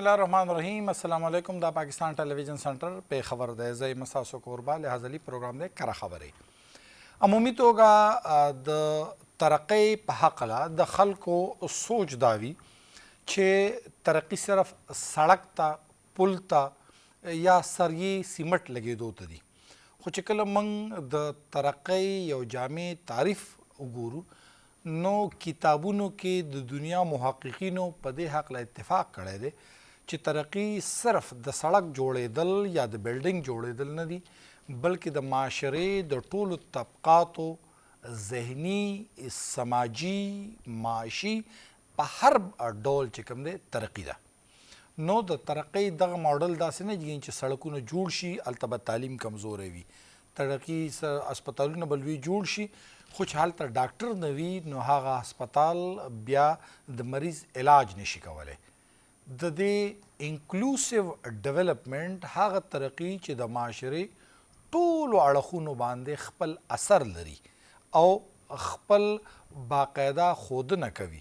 الله الرحمن الرحیم. السلام علیکم. دا پاکستان ټلویزیون سنټر په خبر دی. زه مساسو قربا لحاظلی پروګرام دی کره خبرې عمومي توګه د ترقۍ په حقله د خلکو سوچ داوي چې ترقی صرف سړک ته پل ته یا سریې سیمټ لګېدو ته دي، خو چې کله موږ د ترقۍ یو جامع تعریف وګورو نو کتابونو کې د دنیا محققینو په دې حقله اتفاق کړی دی چې ترقی صرف د سړک جوړېدل یا د بلډینګ جوړېدل نه دي، بلکې د معاشرې د ټولو طبقاتو ذهني، سماجي، معاشي په هر ډول چې کوم دی ترقی ده. نو د ترقۍ دغه ماډل داسې نه دي چې سړکونه جوړ شي هلته به تعلیم کمزوری وي، ترقي اسپتالونه به لوی جوړ شي خو چې هلته ډاکټر نه وي نو هغه هسپتال بیا د مریض علاج نشي کولی. د دې انکلوسیو ډیولپمنټ هغه ترقي چې د معاشرې ټولو اړخونو باندې خپل اثر لري او خپل باقاعده ښودنه کوي،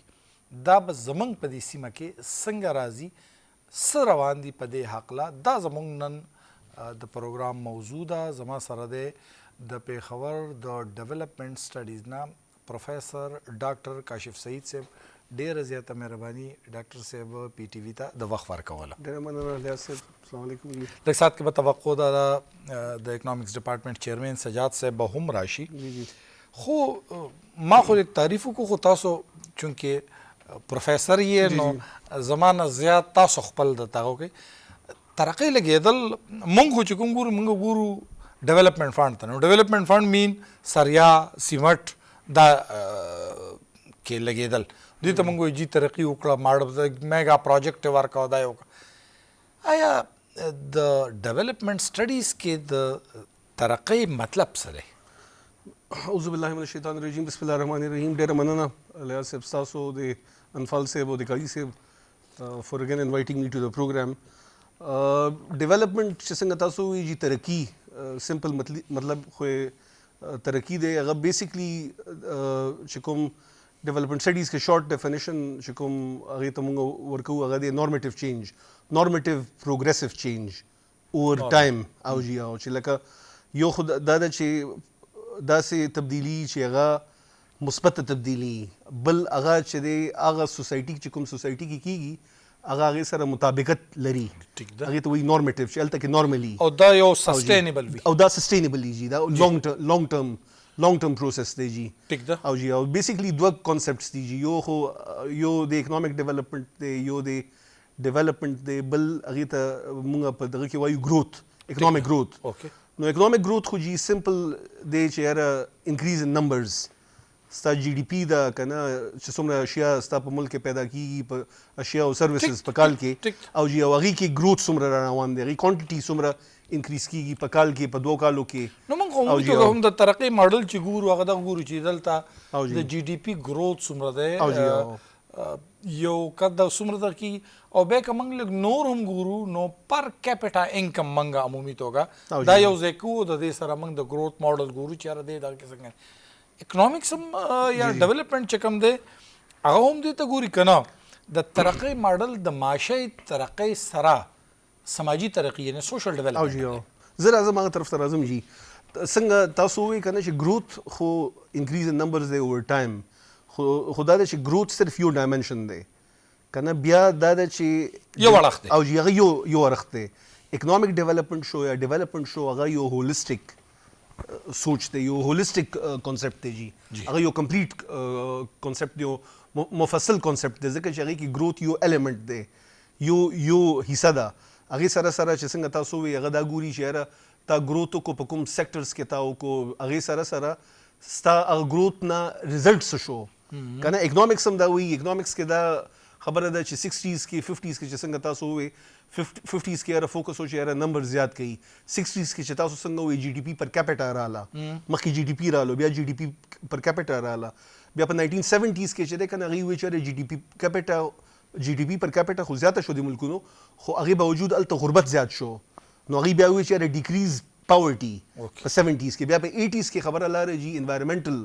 دا به زموږ په دې سیمه کې څنګه راځي، څه روان دي په دې هکله، دا زموږ نن د پروګرام موضوع ده. زما سره دی د پیښور د ډیولپمنٹ سټډیز نه پروفیسر ډاکټر کاشف سعید صاحب. ډېره زیاته مهرباني ډاکټر صاحب پی ټي وي ته د وخت ورکوله. ډېره مننه لیاس صاحب. السلام علیکم. لږ ساعت کې به توقع ده د اکنامکس ډپارټمنټ چیرمین سجاد صاحب به هم راشي. خو ما خو تعریف وکړو، خو تاسو چونکې پروفیسر یې نو زمانه زیات تاسو خپل د تاغو کې ترقی لګېدل مونږ خو چې کوم ګورو مونږ ګورو ډیولپمنٹ فنډ ته. نو ډیولپمنٹ فنډ مین سریا سیمټ دا کې لګېدل، دوی ته مونږ وایو جي ترقي وکړه، ماډل میګا پروجیکټ یې ورکړه، دا یې وکړه. آیا د ډیولپمنٹ سټډیز کې د ترقۍ مطلب څه دی؟ اعوذ بالله من الشیطان الرجیم. بسم الله الرحمن الرحیم. ډېره مننه لیاس صاحب ستاسو د انفال صاحب او د کالي صاحب فور اگین انوایټینګ می ټو د پروګرام. ډیولپمنٹ چې څنګه تاسو وایي جی ترقي سمپل مطلب خو ترقي دی هغه بیسیکلی چې کوم ډیولپمنٹ سټډیز کې شارټ ډیفینیشن چې کوم هغې ته موږ ورکوو هغه دی نارمیټیو چینج، نارمیټیو پروګریسیو چینج اوور ټایم. او جی او چې لکه یو خو دا ده چې داسې تبدیلي چې هغه مثبت تبدیلي، بل هغه چې دی هغه سوسایټي چې کوم سوسایټي کې کیږي هغه هغې سره مطابقت لري، هغې ته وایي نارمیټیو چې هلته کې نارملي او دا یو سسټینیبل وي، او دا سسټینیبل جي، دا لانګ ټرم پروسس دی جي. ټیک ده. او جی او بیسیکلی دوه کانسیپټس دي جي، یو خو یو د اکنامک ډیولپمنٹ دی، یو د ډیولپمنٹ دی، بل هغې ته مونږ په دغه کې وایو گروث، اکنامک گروث. نو اکنامک گروث خو جي سمپل دی چې یاره انکریز ان نمبرز، ستا جی ډي پي ده که نه چې څومره اشیا ستا په ملک کې پیدا کېږي په اشیا او سروسز په کال کې، او جی او هغې کې گروث څومره را روان دی، هغې کوانټیټي څومره انکریز کېږي په کال کې، په 2 کالو کې. نو موږ عمومي توګه هم د ترقۍ ماډل چې ګورو هغه دغه ګورو چې دلته د جي ډي پي گروث څومره دی، یو قد څومره ده کېږي، او بیا که موږ لږ نور هم ګورو نو پر کیپټا انکم موږ عمومي توګه دا یو ځای کوو، د دې سره موږ د گروث ماډل ګورو چې یاره دی دغه کې څنګه اکنامکس هم یا ډیولپمنٹ چې کوم دی هغه هم دې ته ګوري که نه د ترقۍ ماډل د معاشي ترقۍ سره سماجي ترقي یعنې سوشل ډیولپمنٹ. او جی زه راځم هغه طرف ته راځم جي. څنګه تاسو ووایئ که نه چې گروث خو انکریز ان نمبرز دی اوور ټایم، خو دا ده چې گروث صرف یو ډایمنشن دی که نه، بیا دا ده چې یو اړخ دی. او جی هغه یو اړخ دی. اکنامک ډیولپمنٹ شو یا ډیولپمنٹ شو هغه یو هولسټک سوچ دی، یو هولسټک کانسیپټ دی جی، هغه یو کمپلیټ کانسیپټ دی، یو مفصل کانسیپټ دی، ځکه چې هغې کې گروث یو ایلیمنٹ دی، یو حصه ده. هغې سره سره چې څنګه تاسو وایي هغه دا ګوري چې یاره تا گروث وکړو په کوم سیکټرز کې تا وکړو، هغې سره سره ستا هغه گروث نه رزلټ څه شو که نه. اکنامکس هم دا وایي، اکنامکس کې دا خبره ده چې 60s کې 50s کې چې څنګه تاسو ووایي 50s کې یاره فوکس و چې یاره نمبر زیات کوي، 60s کې چې تاسو څنګه وایي جي ډي پي پر کیپټا راله، مخکې جي ډي پي رالو بیا جي ډي پي پر کیپټا راله، بیا په 1970s کې چې دی که نه هغې وایي چې یاره جي ډي پي کیپټا جي ډي پي پر کیپټا خو زیاته شو د ملکونو، خو هغې باوجود هلته غربت زیات شو، نو هغې بیا وایي چې یاره ډیکریز پاورټي په 70s کې. بیا په 80s کې خبره لاره جي انوایرمنټل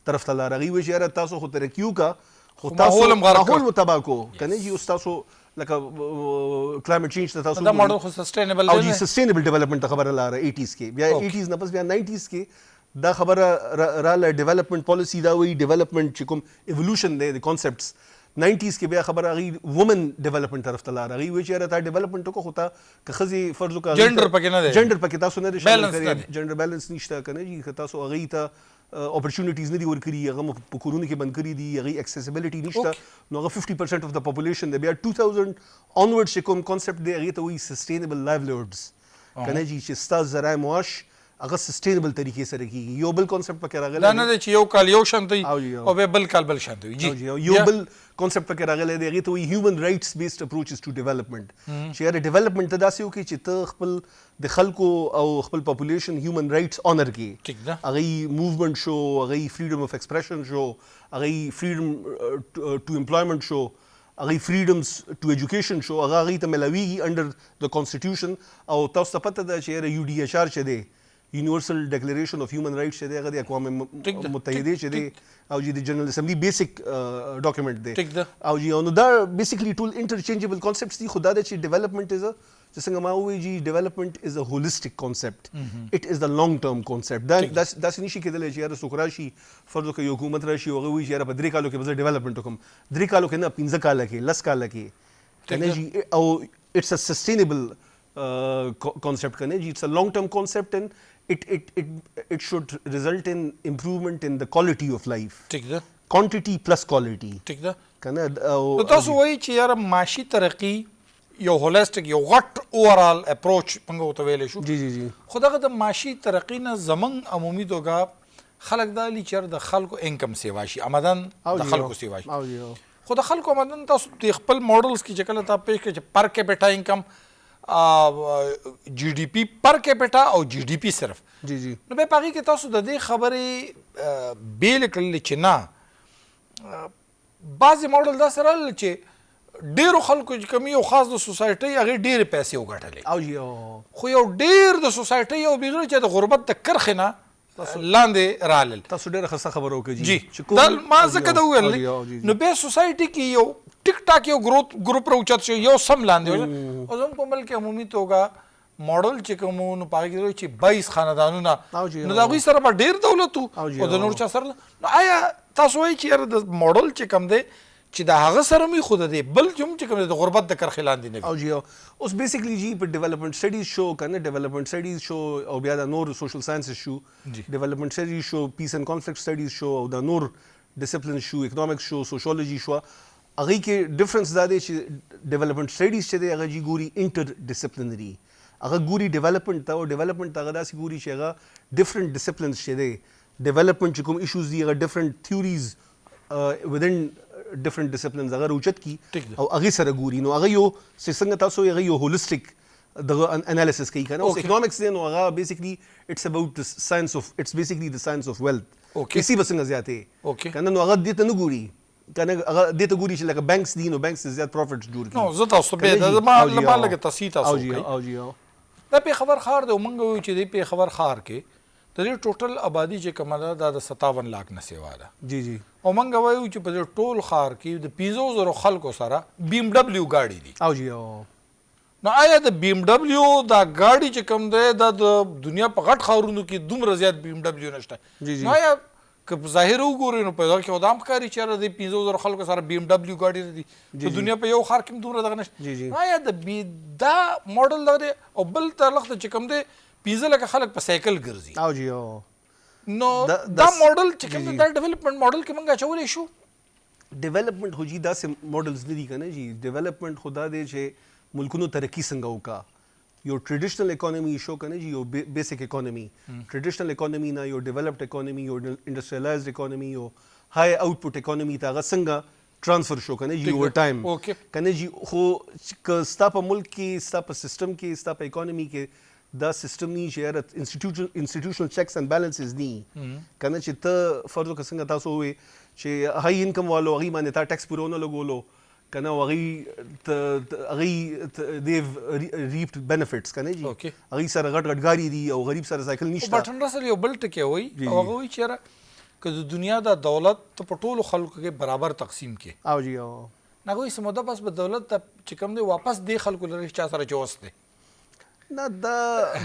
طرف ته لاره، هغې وایي چې یاره تاسو خو ترقي وکړه خو تاسو ماحول مو تباه کو که نه جي، اوس تاسو لکه کلایمټ چینج ته تاسو دا ماډل خو سسټینبل او دی جی سسټینبل ډیولپمنٹ ته خبره لاره 80s کې بیا 80s نه پس بیا 90s کې دا خبره راله ډیولپمنٹ پالیسی دا وی ډیولپمنٹ چې کوم ایوولوشن دی د کانسپټس 90s کې بیا خبره غي وومن ډیولپمنٹ طرف ته لاره غي وی چې را ډیولپمنٹ کو خطا که خزي فرض کا جندر پکې نه دی جندر پکې تاسو نه شامل کړی جندر بیلنس نشته کنه جی تاسو غي ته اپورچونټیز نه دی ورکړي هغه په کورونو کې بند کړی دي هغه اکسیسیبিলিټي نشته نو هغه 50% اف د پاپولیشن دی بیا 2000 اونورډ چې کوم کانسپټ دی هغه ته وی سسټینبل لایولیهودز کنه جی چې ستاسو ذرایع معاش هغه سسټینبل طریقې سره کیږي یو بل کانسپټ پکې راغلی دا نه دی چې یو کال یو شانتي او بل کال بل شانتي جی یو بل کانسپټ پکې راغلی دی هغه ته وی هیومن رائټس بیسډ اپروچز ټو ډیولپمنٹ چې دا ډیولپمنٹ ته داسې وکړي چې ته خپل د خلکو او خپل پاپولیشن هیومن رائټس اونر کړي هغه موومنٹ شو هغه فریډم اف ایکسپریشن شو هغه فریډم ټو امپلایمنٹ شو هغه فریډمز ټو ایجوکیشن شو هغه ته ملاویږي انډر د کانسټیټیوشن او تاسو ته پته ده چې یو ډي ایچ آر چې دی یونیورسل ډیکلیریشن اف هیومن رائټس چې دی هغه د اقوام متحده چې دی او جی د جنرال اسمبلی بیسیک ډاکومنٹ دی او جی نو دا بیسیکلی ټول انټرچینجبل کانسپټس دي خدا د چې ډیولپمنٹ از چې څنګه ما وایي جی ډیولپمنٹ از ا هولسټک کانسپټ اټ از د لانګ ټرم کانسپټ دا نشي کېدلی چې یاره څوک راشي فرض وکړه یو حکومت راشي هغه وایي چې یاره په 3 کالو کې به زه ډیولپمنٹ وکړم 3 کالو کې نه 15 کاله کې 10 کاله کې کنه جی او اټس ا سسټینبل کانسپټ کنه جی اټس ا لانګ ټرم کانسپټ اینڈ it should result in improvement in the quality of life. ٹھیک ده. Quantity plus quality. ٹھیک ده. کنه نو تاسو وایي چې یاره معاشي ترقی یو هولیسټک یو غټ اوورال اپروچ څنګه وته ویلې شو جی جی جی خو دغه د معاشي ترقی نه زمنګ عمومي توګه خلک دا لي چې د خلکو انکم سیوا شي آمدن د خلکو سیوا شي خو د خلکو آمدن تاسو د خپل ماډلز کې چې کله تاسو پیش کړئ چې پر کیپټا انکم جی ډی پی پر کیپټا او جی ډی پی صرف جی جی نو به پاږي کې تاسو د دې خبرې بیل کړل چې نه بعضې ماډل دا سره چې ډیرو خلکو چې کوم یو خاص د سوسایټۍ هغې ډېرې پیسې وګټلې خو یو ډېر د سوسایټۍ یو بغیر چې د غربت د کرښې نه لاندې رالل تاسو ډېره ښه خبره وکړه جی دا ما ځکه دا وویل نو بیا سوسایټي کې یو ټیک ټاک یو ګروپ راوچت شو یو سم لاندې او زموږ په ملک کې عمومي توګه ماډل چې کوم نو پاږي کې چې 22 خاندانونه نو د هغوی سره به ډېر دولت و او د نور چا سره نو آیا تاسو وایئ چې یاره د ماډل چې کوم دی چې د هغه سره مې خو د دې بل چې کوم د غربت د کرښې لاندې نه وي او جی اوس بیسیکلی جی په ډیولپمنٹ سټډیز شو کنه ډیولپمنٹ سټډیز شو او بیا د نور سوشل ساينسز شو ډیولپمنٹ سټډیز شو پیس اینڈ کانفلکټ سټډیز شو او د نور ډیسپلین شو اکونومکس شو سوشولوژي شو هغه کې ډیفرنس دا دی چې ډیولپمنٹ سټډیز چې دی هغه جی ګوري انټر ډیسپلینری هغه ګوري ډیولپمنٹ ته او ډیولپمنٹ هغه داسې ګوري چې هغه ډیفرنٹ ډیسپلینز چې دی ډیولپمنٹ چې کوم ایشوز دي هغه ډیفرنٹ تھیوریز within different disciplines هغه روچت کی او هغه سره ګوري نو هغه یو څنګه تاسو هغه یو هولسټک د انالیسس کوي کنه اوس اکونومکس دی نو هغه بیسیکلی اټس اباوت د ساينس اف اټس بیسیکلی د ساينس اف ویلث کسی بسنګ زیاته کنه نو هغه دې ته نه ګوري کنه هغه دې ته ګوري چې لکه بانکس دي نو بانکس زیات پروفټس جوړ کړي نو زه تاسو به د ما لږه تاسو او جی دا په خبر خار دی مونږ وایو چې دې په خبر خار کې د دې ټوټل آبادی چې کومه ده دا د 57 لاک نه سیوا ده جی جی او مونږ وایو چې په دې ټول ښار کې د 500 خلکو سره بی ام ډبلیو ګاډي دي او جی نو آیا د بی ام ډبلیو دا ګاډي چې کوم دی دا د دنیا په غټ ښارونو کې دومره زیات بی ام ډبلیو نشته نو آیا که په ظاهر وګورئ نو په دغه کې خو دا هم ښکاري چې یاره د 500 خلکو سره بی ام ډبلیو ګاډي دي په دنیا په یو ښار کې هم دومره دغه نشته آیا د دا ماډل دغه او بل طرف ته چې کوم دی 15 لکه خلک په سایکل ګرځي او جی نو دا ماډل چې کوم دا ډیولپمنٹ ماډل کې موږ اچولی شو ډیولپمنٹ خو جی داسې ماډلز نه دي کنه جی ډیولپمنٹ خو دا دی چې ملکونو ترقی څنګه وکړه یو ټریډیشنل اکانومي شو کنه جی یو بیسیک اکانومي ټریډیشنل اکانومي نه یو ډیولپډ اکانومي یو انډسټریالایزډ اکانومي یو های آوټپوټ اکانومي ته هغه څنګه ټرانسفر شو کنه جی اوور ټایم کنه جی خو که ستا په ملک کې ستا په سیستم کې ستا په اکانومي کې دا سیستم نی چې یاره انسټیټیوشنل چیکس اینڈ بیلنسز نی کنه چې ته فرض وکړه څنګه تاسو وې چې های انکم والو هغې باندې تا ټیکس پوره ونه لګولو کنه هغې دیو ریپډ بینیفټس کنه جی هغې سره غټ غټ ګاډي دي او غریب سره سایکل نشته بټن رسل یو بل ټکی وایي او هغه وایي چې یاره که د دنیا دا دولت ته په ټولو خلکو کې برابر تقسیم کې او جی هغوی څه موده پس به دولت ته چې کوم دی واپس دې خلکو لري چا سره چې اوس دی نه دا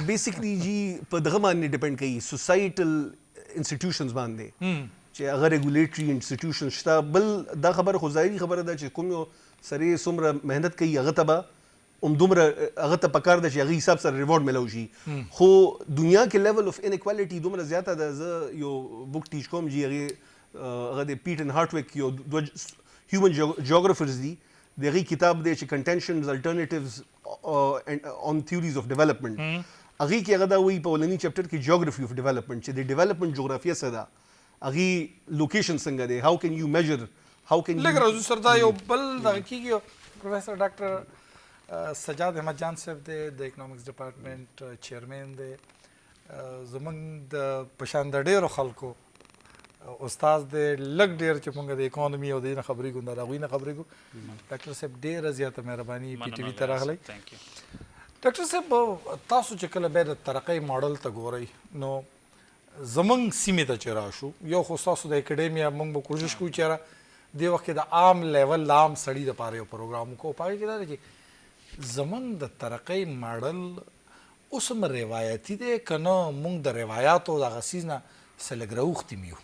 بیسیکلی جی په دغه باندې ډیپینډ کوي سوسایټل انسټیټیوشنز باندې چې هغه ریګولیټري انسټیټیوشن شته بل دا خبره خو ظاهري خبره ده چې کوم یو سړی څومره مهنت کوي هغه ته به دومره هغه ته پکار ده چې هغې حساب سره ریوارډ میلو شي خو دنیا کې لیول اف انیکوالټي دومره زیاته ده زه یو بک ټیچ کوم چې هغه د پیټ ان هارټویک یو دوه هیومن جیوګرافرز دي د هغې کتاب دی چې کنټینشنز الټرنیټیوز آن تھیوریز اف ډیولپمنټ هغې کې هغه دا وایي په اولني چپټر کې جیوګرافي اف ډیولپمنټ چې د ډیولپمنټ جغرافیه څه ده هغې لوکیشن څنګه دی هاو کین یو میجر هاو کین لږ راځو سره دا یو بل دغه کېږي پروفیسر ډاکټر سجاد احمد جان صاحب دی د اکنامکس ډپارټمنټ چیرمین دی زمونږ د په شان د ډېرو خلکو استاد دی لږ ډېر چې مونږ د اکانومي او د دې نه خبرېږو د هغوی نه خبرېږو ډاکټر صاحب ډېره زیاته مهرباني پی ټي وي ته راغلی ډاکټر صاحب تاسو چې کله بیا د ترقۍ ماډل ته ګورئ نو زمونږ سیمې ته چې راشو یو خو ستاسو د اکیډمیا مونږ به کوشش کوو چې یاره دې وخت کې د عام لیول د عام سړي دپاره یو پروګرام وکړو په هغې کې دا دی چې زمونږ د ترقۍ ماډل اوس هم روایتي دی که نه مونږ د روایاتو دغه څیز نه څه لږ راوښتي مو یو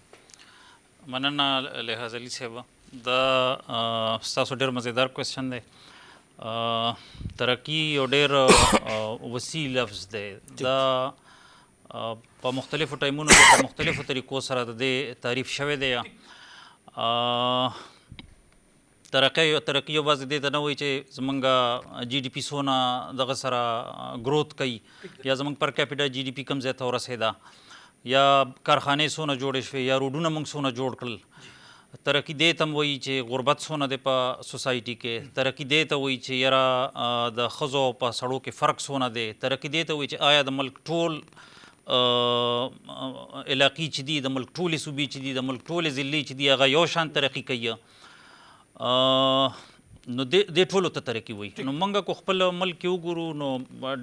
مننه لحاظ علي صاحب دا ستاسو ډېر مزیدار کوېسچن دی ترقي یو ډېر وسیع لفظ دی دا په مختلفو ټایمونو کې په مختلفو طریقو سره د دې تعریف شوی دی ترقی یوازې دې ته نه وایي چې زمونږ جی ډي پي څونه دغه سره ګروت کوي یا زمونږ پر کیپیټا جی ډي پي کوم ځای ته ورسېده یا کارخانې څونه جوړې شوې یا روډونه موږ څونه جوړ کړل ترقي دې ته هم وایي چې غربت څونه دی په سوسایټي کې ترقي دې ته وایي چې یاره د ښځو په سړو کې فرق څونه دی ترقي دې ته وایي چې آیا د ملک ټول علاقې چې دي د ملک ټولې صوبې چې دي د ملک ټولې ضلعې چې دي هغه یو شان ترقي کوي نو دې ټولو ته ترقي وایي نو موږ کو خپل ملک کې وګورو نو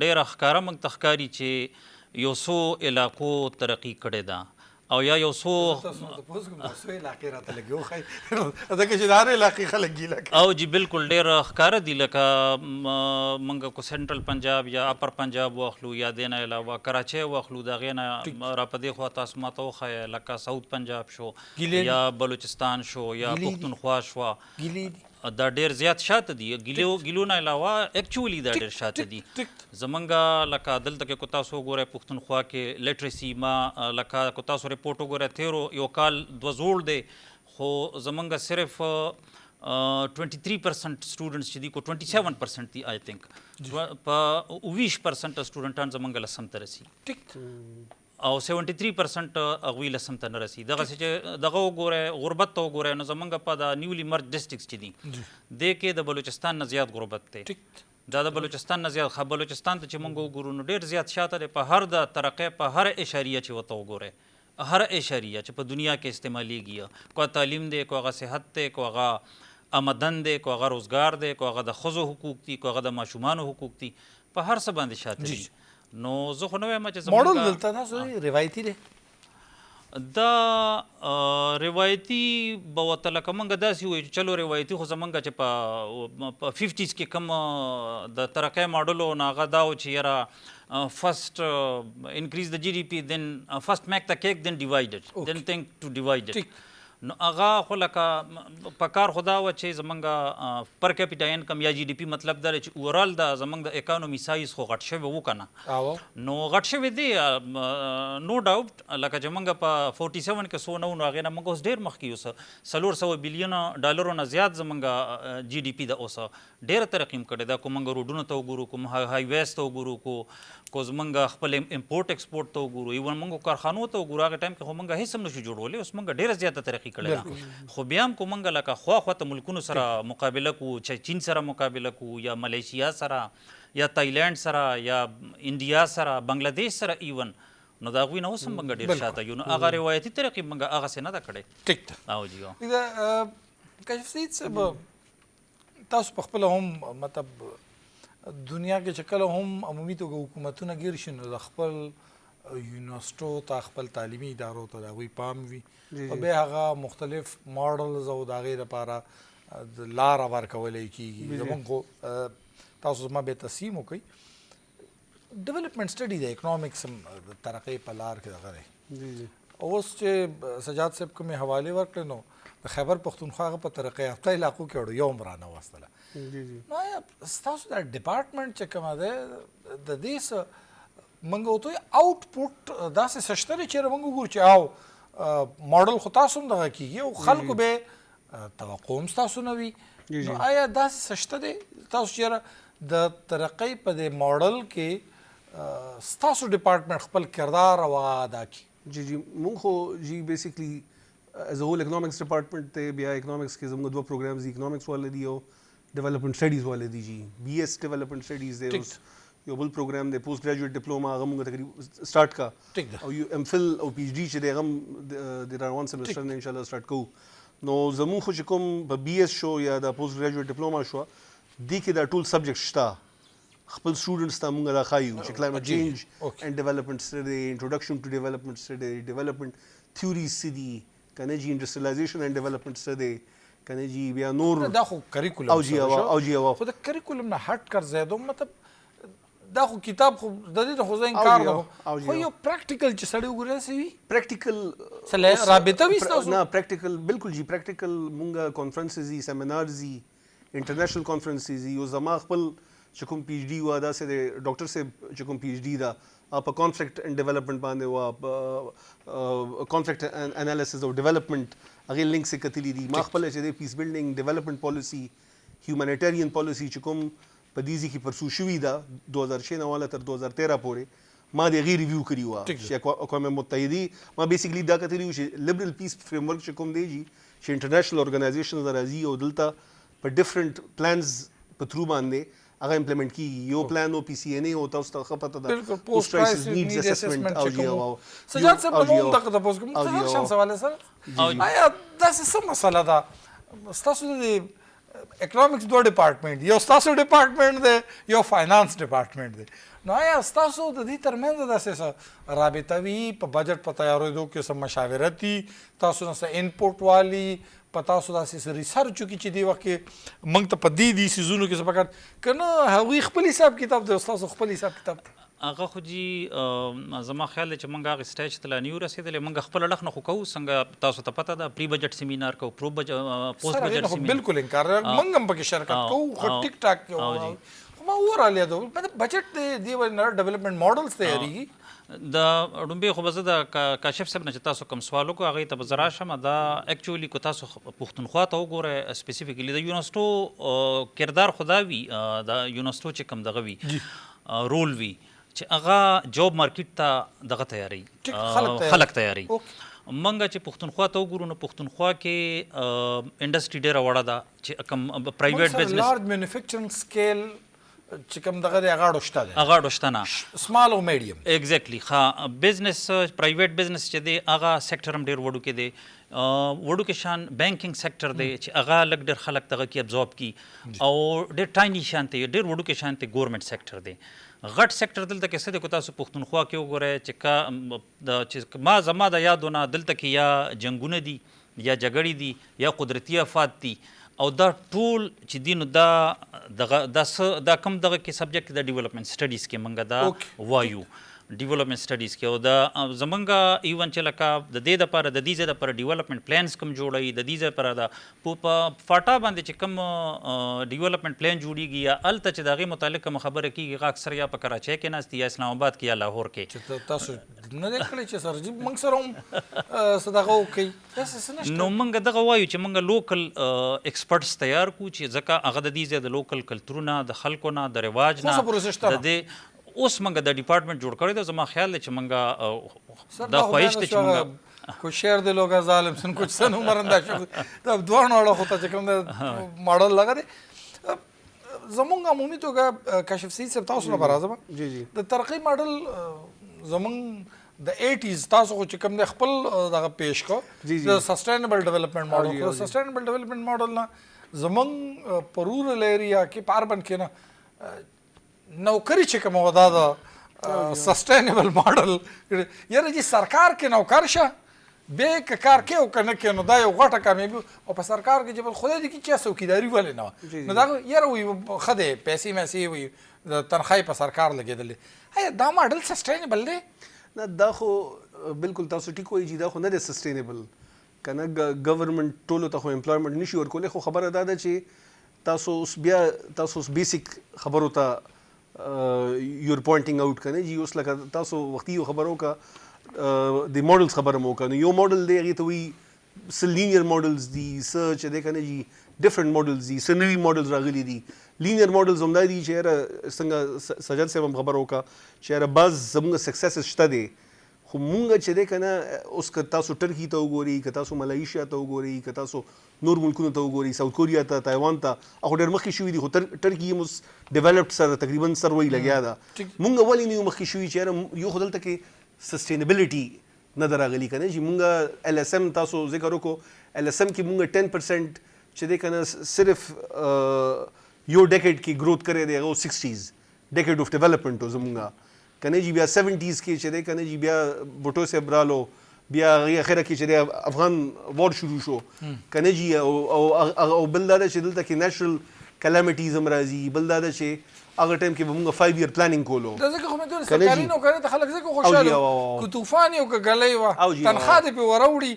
ډېره ښکاره موږ ته ښکاري چې یو څو علاقو ترقي کړې ده او یا یو څو او جی بالکل ډېر ښکاره دي لکه موږ کو سنټرل پنجاب یا اپر پنجاب واخلو یا دې نه علاوه کراچۍ واخلو د هغې نه را په دې خوا تاسو ما ته وښیه لکه ساوت پنجاب شو یا بلوچستان شو یا پښتونخوا شوه دا ډېر زیات شاته دي ګیلو نه علاوه اکچولي دا ډېر شاته دي زمونږ لکه دلته کې کو تاسو وګورئ پښتونخوا کې لټرسي ما لکه کو تاسو ریپورټ وګورئ تیرو یو کال دوه زوړ دی خو زمونږ صرف 23% سټوډنټس چې دي کو 27% دي آی تھنک په 20% سټوډنټان زمونږ لسم ته رسي او 73% هغوی لسم ته نه رسي دغسې چې دغه وګورئ غربت ته وګورئ نو زمونږ په د نیولي مرج ډسټرکټس چې دي دې کې د بلوچستان نه زیات غربت دی دا د بلوچستان نه زیات بلوچستان ته چې موږ وګورو نو ډېر زیات شاته دی په هر د ترقۍ په هر اشاریه چې ورته وګورئ هر اشاریه چې په دنیا کې استعمالیږي کو تعلیم دی کو هغه صحت دی کو هغه آمدن دی کو هغه روزګار دی کو هغه د ښځو حقوق دي کو هغه د ماشومانو حقوق دي په هر څه باندې شاته دي نو زه خو نه وایم چې ماډل دلته تاسو روایتي دی دا روایتي به ورته لکه موږ داسې وایو چې چلو روایتي خو زمونږ چې په 50s کې کوم د ترقۍ ماډل و نو هغه دا و چې یاره first increase the GDP then first make the cake then divide it then think to divide it نو هغه خو لکه په کار خو دا وه چې زمونږ پر کیپیټا انکم یا جی ډي پي مطلب دا دی چې اوورال د زمونږ د اکانومي سایز خو غټ شوی و که نه نو غټ شوی دی نو ډاوټ لکه چې موږ په 47 کې څو نه وو نو هغې نه موږ اوس ډېر مخکې یو 400 بلیونه ډالرو نه زیات زمونږ جی ډي پي ده اوس ډېره ترقي م کړې ده کو موږ روډونو ته وګورو کوم های ویز ته وګورو کو زمونږ خپل امپورټ ایکسپورټ ته وګورو ایون موږ کارخانو ته وګورو هغه ټایم کې خو موږ هېڅ هم نشو جوړولی اوس موږ ډېره زیاته ترقي کړې ده خو بیا هم کو موږ لکه خواته ملکونو سره مقابله کوو چې چین سره مقابله کوو یا ملیشیا سره یا تایلینډ سره یا انډیا سره بنګلادیش سره ایون نو د هغوی نه اوس هم موږ ډېر شاته یو نو هغه روایتي ترقي موږ هغسې نه ده کړې ټیک ده او جی کشف سید صاحب تاسو په خپله هم مطلب دنیا کې چې کله هم عمومي توګه حکومتونه ګیر شي نو د خپل یونیورسټو ته خپل تعلیمي ادارو ته د هغوی پام وي او بیا هغه مختلف ماډلز او د هغې لپاره د لاره ورکولی کېږي زمونږ خو تاسو زما بې تصمیم وکړئ ډیولپمنټ سټډي د اکنامکس د ترقۍ په لار کې دغه دی اوس چې سجاد صاحب کومې حوالې ورکړې نو د خیبر پښتونخوا هغه په ترقۍ یافته علاقو کې وړو یو هم رانه وستله نو آیا ستاسو دا ډپارټمنټ چې کومه دی د دې څه موږ ورته وایو آوټپوټ داسې څه شته دی چېرې موږ وګورو چې او ماډل خو تاسو هم دغه کېږي او خلکو به توقع هم ستاسو نه وي نو آیا داسې څه شته دی تاسو چېرې د ترقۍ په دې ماډل کې ستاسو ډپارټمنټ خپل کردار او ادا کړي جی مونږ خو جی بیسیکلی ایز ا هول اکنامکس ډپارټمنټ ته بیا اکنامکس کې زموږ دوه پروګرامز دي اکنامکس والے دي او ډیولپمنٹ سټډیز والے دي جی بی ایس ډیولپمنٹ سټډیز دی اوس یو بل پروګرام دی پوسټ ګریجویټ ډپلوما هغه موږ تقریبا سٹارټ کا او یو ام فل او پی ایچ ڈی چې دی هغه د روان سیمسټر نه ان شاء الله سٹارټ کوو نو زموږ خو چې کوم په بی ایس شو یا د پوسټ ګریجویټ ډپلوما شو دی کې دا ټول سبجیکټ شته خپل سټوډنټس ته موږ راخایو چې کلایمټ چینج اینڈ ډیولپمنٹ سټډي انټروډکشن ټو ډیولپمنٹ سټډي ډیولپمنٹ تھیوریز سدي کنه جی انډستریالایزیشن اینڈ ډیولپمنٹ سټډي کنه جی بیا نور دا خو کریکولم او جی خو د کریکولم نه هټ کر زیادو مطلب دا خو کتاب خو د دې خو زه انکار نه خو یو پریکټیکل چې سړی وګوري سی وی پریکټیکل سره رابطه وي تاسو نه پریکټیکل بالکل جی پریکټیکل مونږه کانفرنسز دي سیمینارز دي انټرنیشنل کانفرنسز دي یو زما خپل چې کوم پی ایچ ډي و دا سره ډاکټر صاحب چې کوم پی ایچ ډي دا په کانفلکټ اینڈ ډیولپمنٹ باندې و کانفلکټ انالیسس او ډیولپمنٹ هغه لینک سره کتلی دي ما خپل چې د پیس بلډینګ ډیولپمنٹ پالیسی هیومانیټریان پالیسی چې کوم په دې ځکه پرسو شوې ده 2006 نه والا تر 2013 پورې ما د غیر ریویو کړی و چې اقوام متحده ما بیسیکلی دا کتلی چې لیبرل پیس فریم ورک چې کوم دی جی چې انټرنیشنل اورګنایزیشنز راځي او دلته په ډیفرنٹ پلانز په تھرو باندې هغه امپلیمنٹ کی یو پلان او پی سی ان ای او تاسو ته خپته ده پوسټ کرایسس نیډز اسسمنٹ او جی او سجاد صاحب نو دغه د پوسټ کوم څه شان سوال سره آیا دا څه مسله ده تاسو د اکنامکس دوه ډپارټمنټ یو تاسو ډپارټمنټ دی یو فاینانس ډپارټمنٹ دی نو آیا تاسو د دې ترمنځ داسې رابطه وي په بجټ په تیارېدو کې سم مشاورتي تاسو نه انپوټ والی پتا سو داسې ریسرچ کی چې دی وخت کې موږ ته په دې دي سيزونو کې څه پکړ کنه هغوی خپل حساب کتاب د استاد خپل حساب کتاب هغه خو جی زما خیال چې موږ هغه سټیج ته لا نیو رسیدلې موږ خپل لخ نه خو کوو څنګه تاسو ته پته ده پری بجټ سیمینار کو پرو پوسټ بجټ سیمینار بالکل انکار موږ هم پکې شرکت کوو خو ټیک ټاک خو ما وراله ده مطلب بجټ دی ور ډیولپمنٹ ماډلز تیاریږي د ډومبه خو بزه د کاشف صاحب نه چې تاسو کوم سوال وکړو هغه ته بزرا شم دا اکچولی کو تاسو پښتونخوا ته وګوره سپیسیفیکلی د یونیورسيټو کردار خداوی د یونیورسيټو چې کوم دغه وی رول وی چې هغه جاب مارکیټ ته دغه تیاری خلک تیاری منګه چې پښتونخوا ته وګورو نو پښتونخوا کې انډستری ډیره وړه ده چې کوم پرایویټ بزنس لارج مینوفیکچرینګ سکیل چې کوم دغه د اغاړو شته ده اغاړو شته نه سمال او میډیم ایگزیکټلی ها بزنس پرایویټ بزنس چې دی هغه سېکټر هم ډیر وړو کې دی وړو کې شان بانکینګ سېکټر دی چې هغه لګ ډیر خلک دغه کې ابزورب کی او ډیر ټایني شانتي ډیر وړو کې شانتي ګورنمنت سېکټر دی غټ سېکټر دلته کې څه د کو تاسو پښتونخوا کې وګورئ چې ما زما د یادونه دلته کې یا جنگونه دي یا جګړې دي یا قدرتي آفات دي او دا ټول چې دین دا کم دغه کې سبجیکټ د ډیولپمنٹ سټډیز کې منګه دا وایو ډیولپمنٹ سټډیز کې او دا زمونږه ایون چې لکه د دې لپاره د دې لپاره ډیولپمنٹ پلانز کم جوړوي د دې لپاره دا په فاټا باندې چې کم ډیولپمنٹ پلان جوړیږي یا الته چې دغه متعلق خبره کیږي اکثر یا په کراچۍ کې ناست یا اسلام آباد کې یا لاهور کې تاسو نه لیکلی چې سر جی موږ سره هم صدقه وکړي نو موږ دغه وایو چې موږ لوکل ایکسپرټس تیار کو چې ځکه هغه د دې د لوکل کلتورونه د خلکو نه د رواج نه د دې اوس موږ د ډپارټمنٹ جوړ کړی دا زما خیال دی چې موږ دا خواهش دی چې موږ کو شعر د لوګا ظالم سن کچھ سن عمر انداز دا دوه اړه هوته چې کوم د ماډل لګا دی زمونږ عمومي توګه کاشف سید صاحب تاسو لپاره راځم جی جی د ترقی ماډل زمونږ د 80s تاسو خو چې کوم د خپل دغه پیش کو د سسټینبل ډیولپمنٹ ماډل سسټینبل ډیولپمنٹ ماډل نه زمونږ پرورل ایریا کې پاربن کې نه نوکری چې کوم ودا دا سسټینبل ماډل یاره جی سرکار کې نوکر شه به که کار کې او کنه کې نو دا یو غټه کامیابي او په سرکار کې چې خدای دې کې چې څوکیداری ولې نه نو دا یاره وي خدای پیسې مېسې وي د تنخواه په سرکار لګېدلې آیا دا ماډل سسټینبل دی نه دا خو بالکل تاسو ټیک وایي چې دا خو نه دی سسټینبل کنه ګورنمنت ټولو ته خو امپلایمنټ نشي ورکولی خو خبره دا ده چې تاسو اوس بیسیک خبرو ته یور پوینټینګ آوټ کنه جی اوس لکه تاسو وختي یو خبرو کا د ماډلز خبره مو کنه یو ماډل دی هغې ته وایي څه لینیر ماډلز دي څه چې دی کنه جی ډفرنټ ماډلز دي څه نوي ماډلز راغلي دي لینیر ماډلز همدا دي چې یاره څنګه سجاد صاحب هم خبره وکړه چې یاره بعض زموږ سکسیسز شته دی خو مونږ چې دی کنه اوس که تاسو ټرکي ته وګورئ که تاسو ملایشیا ته وګورئ که تاسو نور ملکونو ته وګورئ ساوث کوریا ته تایوان ته هغه ډېر مخکې شوي دي خو ټرکي هم اوس ډیولپډ سره تقریبا سروی لګیا ده مونږ ولې نه یو مخکې شوي چې یاره یو خو دلته کې سسټینبلټي نه ده راغلي که نه چې مونږ ایل ایس ایم تاسو ذکر وکړو ایل ایس ایم کې مونږ 10% چې دی که نه صرف یو ډیکیډ کې گروث کړی دی هغه 60s ډیکیډ اف ډیولپمنټ و زمونږ کنه جی بیا 70s کې چې دی کنه جی بیا بوټو صاحب رالو بیا هغې اخره کې چې دی افغان وار شروع شو کنه جی او بل دا ده چې دلته کې نیچرل کلامټیز هم راځي بل دا ده چې هغه ټایم کې به مونږ 5 year پلانینګ کولو دا ځکه خو مې دوی سرکاري نوکرۍ ته خلک ځکه خوشحاله که طوفان یو که ګلۍ وه تنخوا دې پې وروړي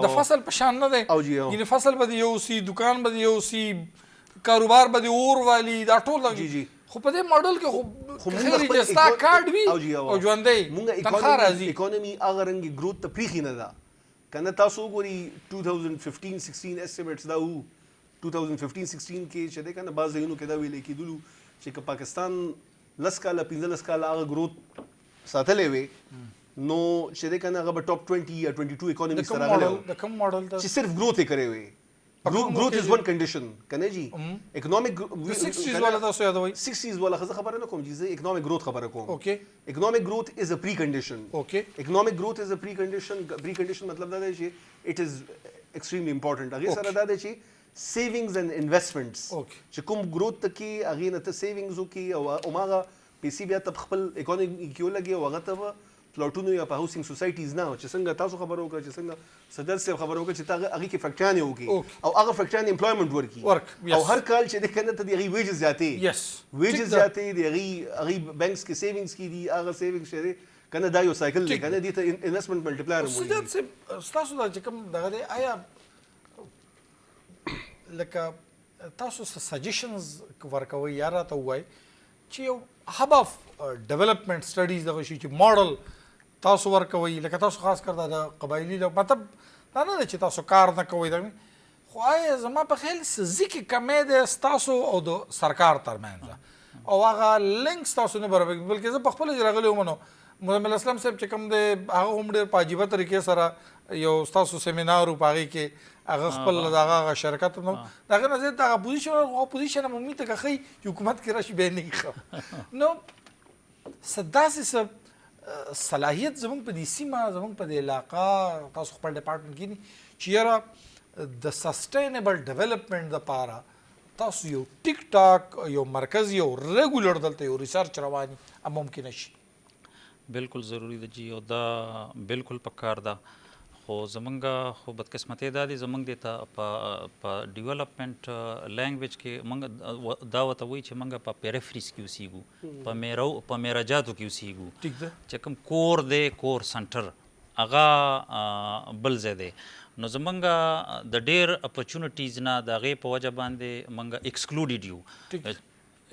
د فصل په شان نه دی یعنې فصل به دې یوسي دکان به دې یوسي کاروبار به دې اور والي دا ټول خو په دې ماډل کې خو خیري چې ستا کارډ وي او ژوندی تنخوا راځي اکانومي هغه رنګې ګروث ته پریښي نه ده که نه تاسو وګورئ 2015-16 اسټیمیټس دا وو 2015-16 کې چې دی که نه بعض ځایونو کې دا ویلی کېدلو چې که پاکستان 10 کاله 15 کاله هغه گروث ساتلی وې نو چې دی که نه هغه به ټاپ 20 یا 22 اکانومیز ته راغلی د کوم ماډل ته چې صرف گروث یې کړی وې growth is one condition کنه جی economic 60s والا تاسو یادوي 60s والا خبره نه کوم جی زه economic growth خبره کوم اوکے economic growth is a precondition اوکے economic growth is a precondition مطلب دا دی چې it is extremely important هغه سره دا دی چې savings and investments چې کوم growth تکي هغه نه ته savings وکي او هغه پیسې بیا ته خپل economy کې ولګي او هغه ته پلاټونو یا په هاوسینګ سوسایټیز نه چې څنګه تاسو خبرو وکړه چې څنګه سجاد صاحب خبرو وکړه چې تا هغه کې فیکټرانې وکړي او هغه فیکټرانې امپلایمنٹ ورکړي او هر کال چې د کنه ته دی ویجز زیاتې یس ویجز زیاتې دی هغه بانکس کې سیوینګز کې دي هغه سیوینګز چې کنه دا یو سایکل دی کنه دې ته انویسټمنټ ملټیپلایر مو سجاد صاحب تاسو دا چې کوم دغه دی آیا لکه تاسو سجیشنز ورکوي یا راته وای چې یو هب اف ډیولپمنٹ سټډیز دغه شي چې ماډل تاسو ورکوي لکه تاسو خاص کر د قبایلی مطلب دا نه چې تاسو کار نه کوئ خو آیا زما په خیال ځکه کمې دی ستاسو او د سرکار ترمنځ او هغه لینکس تاسو نه برابر بلکې زه په خپل راغلی وم نو مزمل اسلام صاحب چې کوم دی هغه هم ډېر په عجیبه طریقې سره یو ستاسو سیمینار په هغې کې هغه خپل دغه شرکت نو دغه نه زیات هغه پوزیشن هم امید ته ښایي چې حکومت کې راشي بیا نه ښه نو څه داسې صلاحیت زمونږ په دې سیمه زمونږ په دې علاقه تاسو خپل ډپارټمنټ کې دي چې یاره د سسټینبل ډیولپمنټ دپاره تاسو یو ټیک ټاک یو مرکز یو ریګولر دلته یو ریسرچ رواني ممکن شي بالکل ضروری ده جی او دا بالکل پکار ده خو زمونږ خو بدقسمتۍ دا دي زمونږ دې ته په ډیولپمنٹ لینګویج کې مونږ دا ورته وایي چې مونږ په پیریفریز کې اوسیږو په میراجاتو کې اوسیږو چې کوم کور دی کور سنټر هغه بل ځای دی نو زمونږ د ډېر اپرچونټیز نه د هغې په وجه باندې مونږ ایکسکلوډیډ یو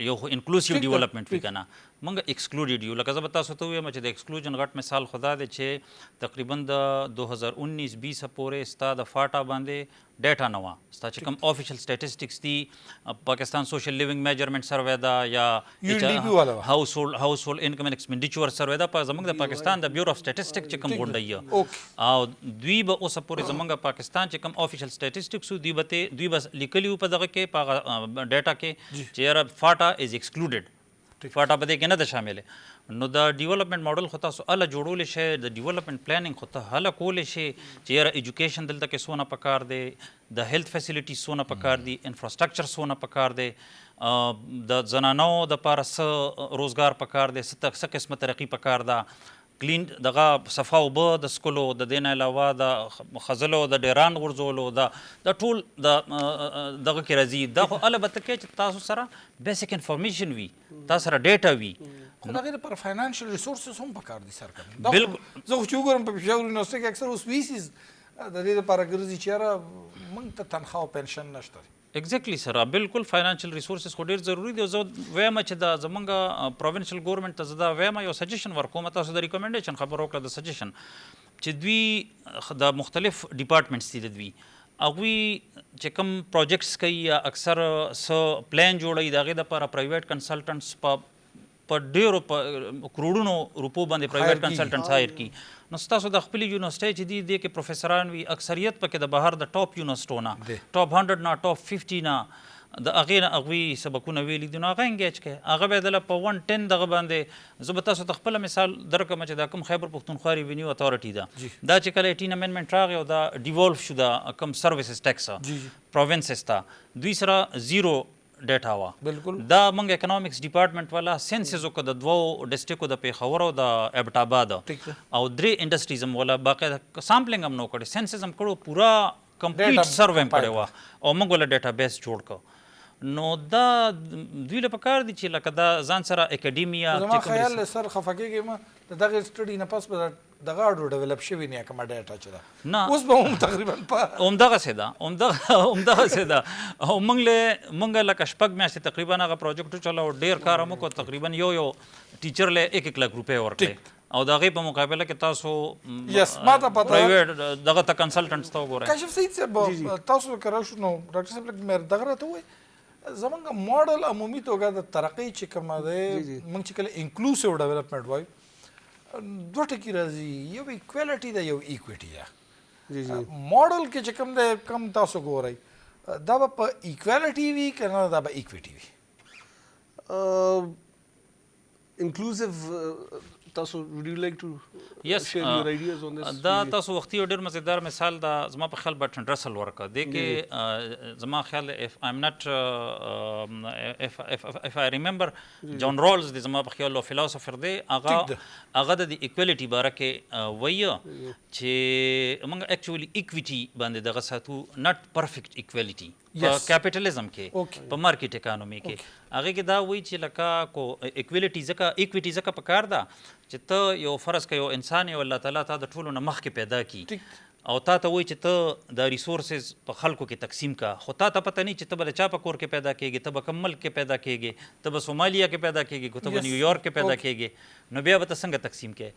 یو خو انکلوسیو ډیولپمنٹ وي که نه مونږ ایکسکلوډیډ یو لکه زه به تاسو ته ووایم چې د ایکسکلوژن غټ مثال خو دا دی چې تقریبا د 2019-20 پورې ستا د فاټا باندې ډیټا نه وه ستا چې کوم آفیشل سټیټسټکس دي پاکستان سوشل لیوینګ میجرمنټ سروے ده یا هاوس هولډ انکم اینڈ ایکسپینډیچر سروے ده زموږ د پاکستان د بیورو اف سټیټسټک چې کوم غونډه او دوی به اوسه پورې زموږ پاکستان چې کوم آفیشل سټیټسټکس دوی بس لیکلي په دغه کې په ډیټا کې چې یاره فاټا از ایکسکلوډډ فاټا په دې کې نه ده شاملې نو د ډیولپمنٹ ماډل خو تاسو هله جوړولی شئ د ډیولپمنٹ پلانینګ خو ته هله کولی شئ چې یاره ایجوکیشن دلته کې څونه پکار دی د هیلث فیسیلیټیز څونه پکار دي انفراسټرکچر څونه پکار دی د زنانو دپاره څه روزګار پکار دی څه قسمه ترقي پکار ده کلین دغه صفا اوبه د سکلو د دې نه علاوه د خزلو د ډیران غورځولو د ټول دغه کې راځي دا خو البته کې چې تاسو سره بیسیک انفارمیشن وي تاسو سره ډیټا وي خو د هغې لپاره فاینانشل ریسورسز هم پکار دي سرکار بالکل. زه خو چې وګورم په پېښور یونیورسټۍ کې اکثر اوس ویسیز د دې لپاره ګرځي چې یاره موږ ته تنخواه او پنشن نشته دی. ایگزیکټلی سره بالکل فاینانشل ریسورسز خو ډیر ضروری دي. زه وایم چې دا زمونږ پروینشل ګورنمنت ته زه دا وایم یو سجیشن ورکوم تاسو د ریکمنډیشن خبر وکړه د سجیشن چې دوی د مختلف ډپارټمنټس دي د دوی هغوی چې کوم پروجیکټس کوي یا اکثر څه پلان جوړوي د هغې دپاره پرایویټ کنسلټنټس په ډیرو کروڑونو روپو باندې پرایویټ کنسلټنټس هایر کی. نو ستاسو د خپلې یونیورسټۍ چې دي دې کې پروفیسران وي اکثریت پکې د بهر د ټاپ یونیورسټو نه ټاپ 100 نه ټاپ 50 نه د هغې نه هغوی سبقونه ویلي دي نو هغه انګیج کړئ هغه به یې دله په 110 دغه باندې زه به تاسو ته خپله مثال درکړم چې دا کوم خیبر پښتونخوا ریونیو اتارټي ده دا چې کله 18 امندمنټ راغی او دا ډیولف شو دا کوم سروسز ټیکس پروینسز ته دوی سره زیرو ډیټا وا بالکل دا موږ اکونومکس ډپارټمنټ والا سینسز وکړو د دوو ډسټریکو د پیښور او د ابټاباد او درې انډسټریز هم ولا باقاعده سامپلینګ هم نو کړی سینسز هم کړو پورا کمپلیټ سروے هم کړی وه او موږ ولا ډیټا بیس جوړ کړو. نو دا دوی له پکار دي چې لکه دا ځان سره اکیډیمیا زما خیال سر خفه کېږم د دغه سټډي نه پس به دغه اډو ډیولپ شوي نه کومه ډیټا چې ده نه اوس به هم تقریبا همدغسې ده همدغسې ده او موږ لکه شپږ میاشتې تقریبا هغه پروجیکټ چلو ډېر کار هم وکړو تقریبا یو ټیچر له 1 لک روپۍ ورکړی او د هغې په مقابله کې تاسو یس ما ته پته پرایویټ دغه ته کنسلټنټس ته وګورئ. کاشف سعید صاحب تاسو که راشو نو ډاکټر صاحب لږ مې دغه راته ووایي زمونږ ماډل عمومي توګه د ترقۍ چې کومه دی موږ چې کله انکلوسیو ډیولپمنټ وایو دوه ټکي راځي یو ایکویلټي ده یو ایکویټي ده. ماډل کې چې کوم دی کم تاسو ګورئ دا به په ایکویلټي وي که نه دا به ایکویټي وي inclusive تاسو would you like to share your ideas on this دا تاسو وختي ډېر مزیدار مثال دا زما په خیال برټرند رسل ورکړه دې کې زما خیال if I remember جان رولز د زما په خیال فلسفر دی هغه د ایکوالټي باره کې وایي چې موږ اکچولی ایکویټي باندې دغه ساتو ناٹ پرفیکټ ایکوالټي په کیپیټالیزم کې په مارکیټ اکانومي کې هغې کې دا وایي چې لکه کو ایکویټي ځکه پکار ده چې ته یو فرض که یو انسان یو الله تعالی تا د ټولو نه مخکې پیدا کړي او تا ته وایي چې ته دا ریسورسز په خلکو کې تقسیم کا خو تا ته پته نه چې ته به د چا په کور کې پیدا کېږي ته به کوم ملک کې پیدا کېږي ته به سومالیا کې پیدا کېږي که ته به نیویارک کې پیدا کېږي نو بیا به ته څنګه تقسیم کړې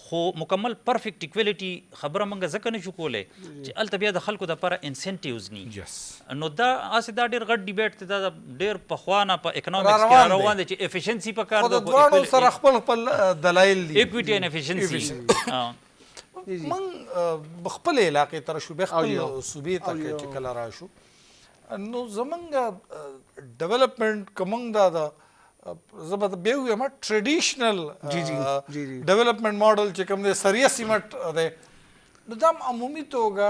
خو مکمل پرفیکټ ایکویلټي خبره موږ ځکه نه شو کولی چې هلته بیا د خلکو دپاره انسینټیوز ني نو دا هسې دا ډېر غټ ډیبیټ دی دا ډېر پخوا نه په اکنومکس کې روان دی چې افیشنسي په کار د دواړو سره خپل دلایل دي ایکویټي ان افیشنسي موږ خپل علاقې ته راشو بیا خپل صوبې ته چې کله راشو نو زمونږ ډیولپمنټ که موږ دا زه به بیا ووایم ټریډیشنل ډیولپمنټ ماډل چې کوم دی سریه سیمټ دی نو دا عمومي توګه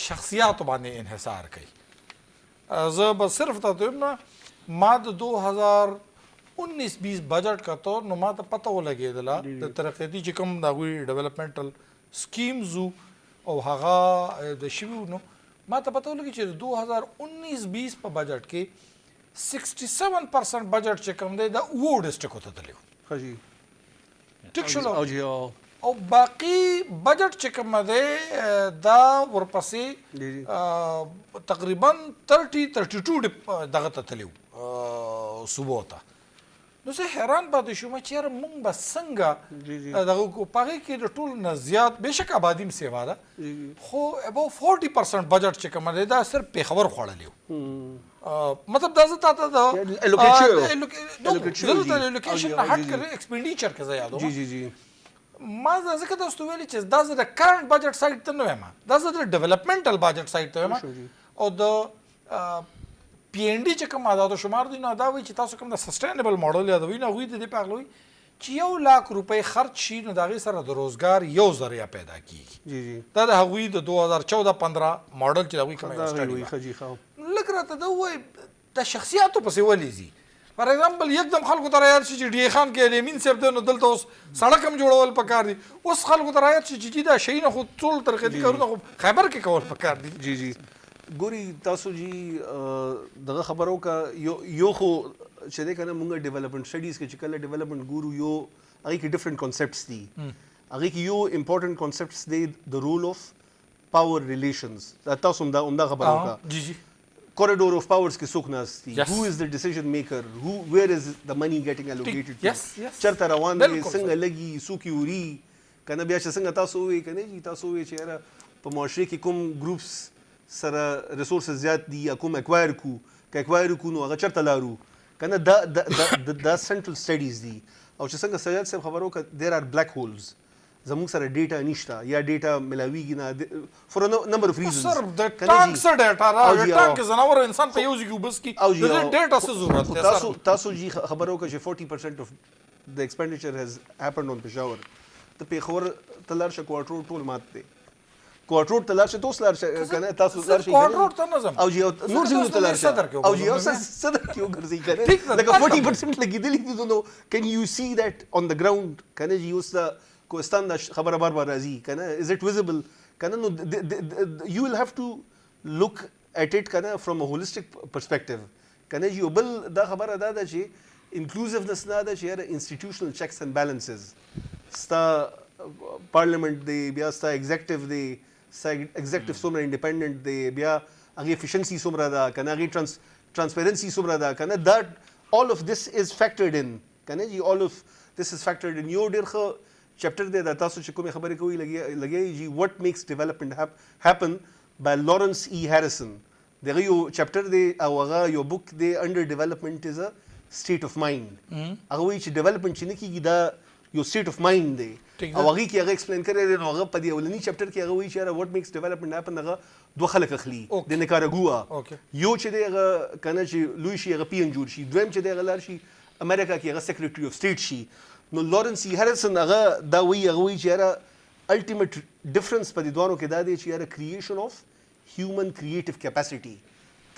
شخصیاتو باندې انحصار کوي. زه به صرف ته وایم نه ما د 2019-20 بجټ کتو نو ما ته پته ولګېدله د ترقیاتي چې کوم د هغوی ډیولپمنټل سکیمز او هغه د شوي نو ما ته پته ولګي چې د 2019-20 په بجټ کې 67% بجټ چې کوم دی دا اوو ډسټریکو ته تللی ټیک شو او باقي بجټ چې کوم دی دا ورپسې تقریبا 30-32 دغه ته تللی صوبو ته نو زه حیران پاتې شوم چې یاره موږ به څنګه دغه په هغې کې د ټولو نه زیات بېشک آبادي هم سیوا ده خو اباو 40% بجټ چې کوم دی دا صرف پیښور خوړلی و مطلب دا زه تا ته د لوکیشن نه هټ کړی ایکسپینډیچر کې زه یادوم ما ځکه تاسو ته ویلي چې دا زه د کرنټ بجټ سایډ ته نه وایم دا زه د ډیولپمنټل بجټ سایډ ته وایم او د پی این ډي چې کوم اعداد و شمار دی نو دا وایي چې تاسو کوم د سسټینبل ماډل یادوي نو هغوی د دې په هکله وایي چې 1 لک روپۍ خرچ شي نو د هغې سره د روزګار یو ذریعه پیدا کېږي دا د هغوی د 2014-15 ماډل چې د هغوی کوم سټډي لږ راته دا ووایي د شخصیاتو پسې ولې ځي فار ایگزامپل یکدم خلکو ته رایاد شي چې ډی خان کې الیمین صاحب دی نو دلته اوس سړک هم جوړول پکار دي اوس خلکو ته رایاد شي چې دا شي نه خو ټول ترقیدي کارونه خو خیبر کې کول پکار دي جی جی ګوري تاسو جی دغه خبرو کا یو خو چې ده کنه مونږ ډیولپمنٹ سټډیز کې چې کله ډیولپمنٹ ګورو یو هغه کې ډیفرنٹ کانسپټس دي هغه کې یو امپورټنٹ کانسپټس دی د رول اف پاور ریلیشنز تاسو هم دا خبرو کا جی جی corridor of powers ke څوک ناست دي Yes. who is the decision maker where is the money getting allocated to Yes, yes. چرته روان دي بالکل څنګه لګي څوک یې وړي کنه بیا چې څنګه تاسو وې کنه جی تاسو وې چې یاره په معاشره کې کوم ګروپس سره ریسورسز زیات دي یا کوم اکوایر کو نو هغه چرته لارو کنه دا سنټرل سټډیز دي او چې څنګه سیاد صاحب خبرو ک there are black holes زموږ سره ډیټا نشته یا ډیټا ملاویږي نه فور نمبر اف ریزنز سر د ټانک سره ډیټا را ټانک زناور انسان په یوز کې وبس کی د ډیټا څه ضرورت ده سر تاسو جی خبرو کا چې 40% of the expenditure has happened on Peshawar ته پیښور تلار شه کوارټر ټول مات دی کوارټر تلار شه توس لار شه کنه تاسو لار شه کوارټر ته نظم او جی نور څنګه تلار شه او جی صدر کې وګرځي کنه لکه 40% لګیدلی دي نو can you see that on the ground کنه جی اوس کوستان دا خبره بار راځي کنه is it visible کنه نو you will have to look at it کنه from a holistic perspective کنه جی بل دا خبره دا ده چې inclusiveness نه ده چې institutional checks and balances ستا parliament دی بیا ستا executive دی ستا executive څومره independent دی بیا هغه efficiency څومره ده کنه هغه transparency څومره ده کنه that all of this is factored in کنه جی all of this is factored in یو ډیر ښه چپټر دی دا تاسو چې کومه خبرې کوي لګي جی what makes development happen by Lawrence E. Harrison دغه یو چپټر دی او هغه یو بوک دی under development is a state of mind هغه وی چې development چې نه کیږي دا یو state of mind دی او هغه کې هغه ایکسپلین کړی دی نو هغه په دې اولنی چپټر کې هغه وی چې what makes development happen هغه دوه خلک اخلي د نیکاراګوا یو چې دی هغه کنه چې لوی شي هغه پی ان جوړ شي دویم چې دی هغه لار شي امریکا کې هغه سیکریټری اف سټیټ شي نو لارنس ای هریسن هغه دا وی چې یاره الټیمیټ ډیفرنس په دې دوانو کې دا دی چې یاره کریشن اف هیومن کریټیو کیپاسټي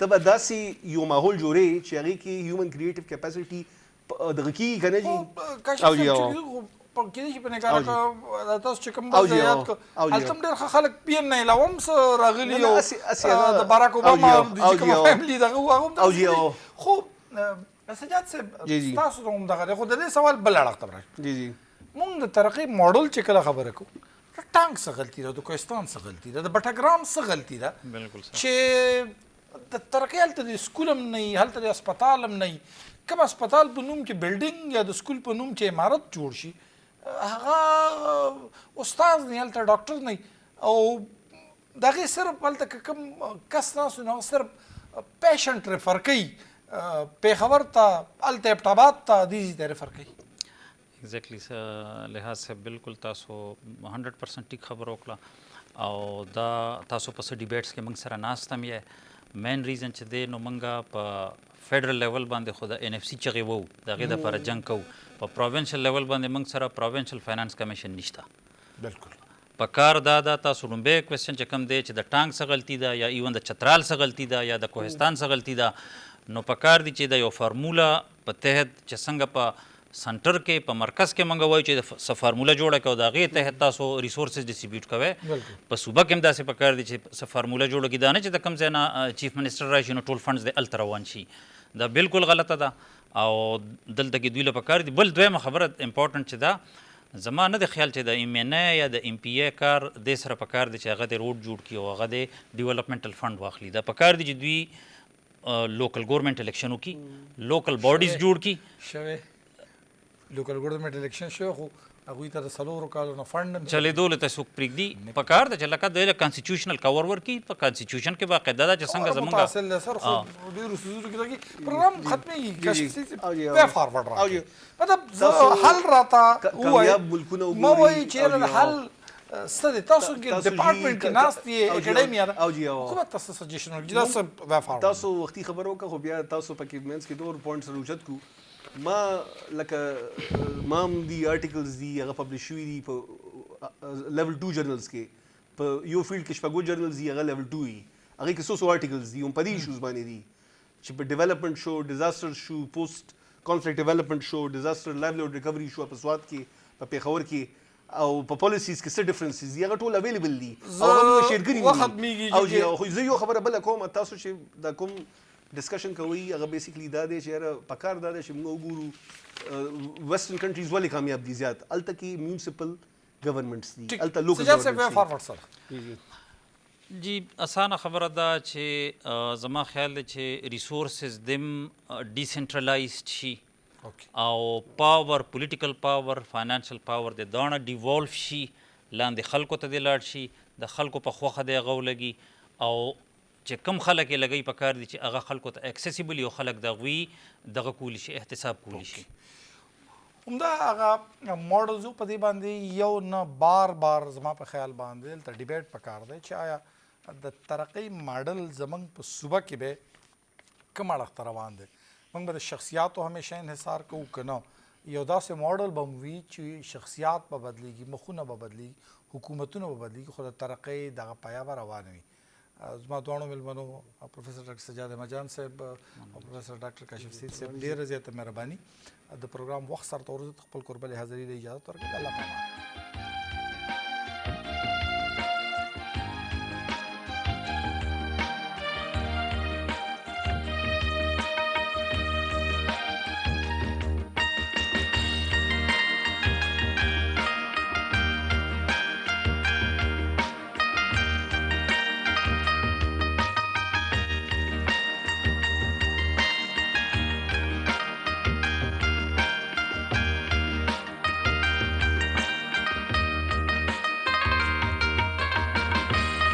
ته به داسې یو ماحول جوړې چې هغې کې هیومن کریټیو کیپاسټي دغه کېږي که نه جي او جي کېدای شي په نګاره که تاسو چې کوم بل ځای یاد کړو هلته هم ډېر ښه خلک پي ان نه علاوه هم څه راغلي یو د باراک اوباما د چې کومه فیملي دغه و هغه هم خو سجاد صاحب تاسو ته هم دغه خو د دې سوال بل اړخ ته راشي جی جی مونږ د ترقۍ موډل چې کله خبره کوو د ټانک څه غلطي ده د کوهستان څه غلطي ده د بټګرام څه غلطي ده بالکل چې د ترقۍ هلته د سکول هم نه وي هلته د اسپتال هم نه وي کوم اسپتال په نوم کې بلډینګ یا د سکول په نوم چې عمارت جوړ شي هغه استاد نه هلته ډاکټر نه او دغه صرف هلته کوم کس ناسو نه صرف پیشنټ ریفر کوي پیښور ته هلته ابټاباد ته دې ته ریفر کوي ایگزیکټلی لحاظ صاحب بالکل تاسو 100% ټیک خبر وکړه او دا تاسو په ډیبیټس کې موږ سره ناست هم یې مین ریزن چې دی نو موږ په فیډرل لیول باندې خو د ان اف سی چغې وو د هغې دپاره جنګ کوو په پروینشل لیول باندې موږ سره پروینشل فاینانس کمیشن نشته بالکل په کار دا تاسو لومبی کوېسچن چې کوم دی چې د ټانک څه غلطي ده یا ایون د چترال څه غلطي ده یا د کوهستان څه غلطي ده نو په کار دی چې د یو فارموله په تحت چې څنګه په سنټر کې په مرکز کې موږ وایو چې څه فارموله جوړه کړو د هغې تحت تاسو ریسورسز ډسټریبیوټ کوئ په صوبه کې هم داسې په کار دی چې څه فارموله جوړه کړي دا نه چې د کوم ځای نه چیف منسټر راشي نو ټول فنډز د هلته روان شي دا بالکل غلطه ده او دلته کې دوی له په کار دي بل دویمه خبره امپورټنټ چې ده زما نه د خیال چې د ایم این ای یا د ایم پی ای کار دې سره په کار دی چې هغه د روډ جوړ کړي او هغه د ډیولپمنټل فنډ واخلي دا په کار دی چې دوی لوکل ګورنمنټ الیکشن وکړي لوکل باډیز جوړ کړي شوی لوکل ګورنمنټ الیکشن شو خو هغوی ته د څلورو کالو نه فنډ هم چلېدو له ته څوک پرېږدي په کار ده چې لکه د کانسټیټیوشنل کور ورکړي په کانسټیټیوشن کې باقاعده ده چې څنګه زمونږ متاثر ده سر خو ډېرو څیزونو کې دغې پروګرام ختمېږي کشف وی فارورډ راکړي مطلب حل راته ووایي مه وایي چې یاره د حل څه دی تاسو کې ډپارټمنټ کې ناست یې اکاډمیا ده حکومت تاسو سجیشن ورکړي دا څه وی فارورډ تاسو وختي خبر وکړه خو بیا تاسو پکې منځ کې دور پوینټس راوچت کړو ما لکه مام دی آرټیکلز دی هغه پبلش شوي دي په لیول 2 جرنلز کې په یو فیلډ کې شپږ جرنلز دي هغه لیول 2 وي هغې کې څو آرټیکلز دي هم په دې ایشوز باندې دي چې په ډیولپمنټ شو ډیزاسټر شو پوسټ کانفلکټ ډیولپمنٹ شو ډیزاستر لایولیهود ریکوري شو په سواد کې په پیښور کې او په پالیسیز کې څه ډیفرنسز دي هغه ټول اویلیبل دي او هغه موږ شیر کړي وخت میږي او خو زه یو خبره بل کوم تاسو چې دا کوم ډسکشن کوي هغه بیسیکلی دا دی چې یاره پکار دا دی چې موږ وګورو ویسټرن کنټریز ولې کامیاب دي زیات هلته کې میونسپل گورنمنټس دي هلته لوکل سجاد صاحب فارورډ سره جی اسانه خبره ده چې زما خیال دی چې ریسورسز دم ډیسنټرلایزډ شي او پاور پولیټیکل پاور فاینانشل پاور د دانه ډیوالف شي لاندې خلکو ته د لاړ شي د خلکو په خوخه دی هغه ولګي او چې کم خلک یې لګوي په کار دي چې هغه خلکو ته اکسیسیبل یو خلک د هغوی دغه کولی شي احتساب کولی شي همدا هغه موډلز په دې باندې یو نه بار زما په خیال باندې دلته ډیبیټ پکار دی چې آیا د ترقۍ ماډل زمونږ په صوبه کې به کوم اړخ ته روان دی موږ به د شخصیاتو همیشه انحصار کوو که نه یو داسې موډل به وي چې شخصیات به بدلیږي مخونه به بدلیږي حکومتونه به بدلیږي خو د ترقۍ دغه پایه به روان وي زما دواړو مېلمنو پروفیسر ډاکټر سجاد احمد جان صاحب او پروفیسر ډاکټر کاشف سید صاحب ډېره زیاته مهرباني د پروګرام وخت سره ته خپل قربلې حاضري له اجازه ورکړه الله پامان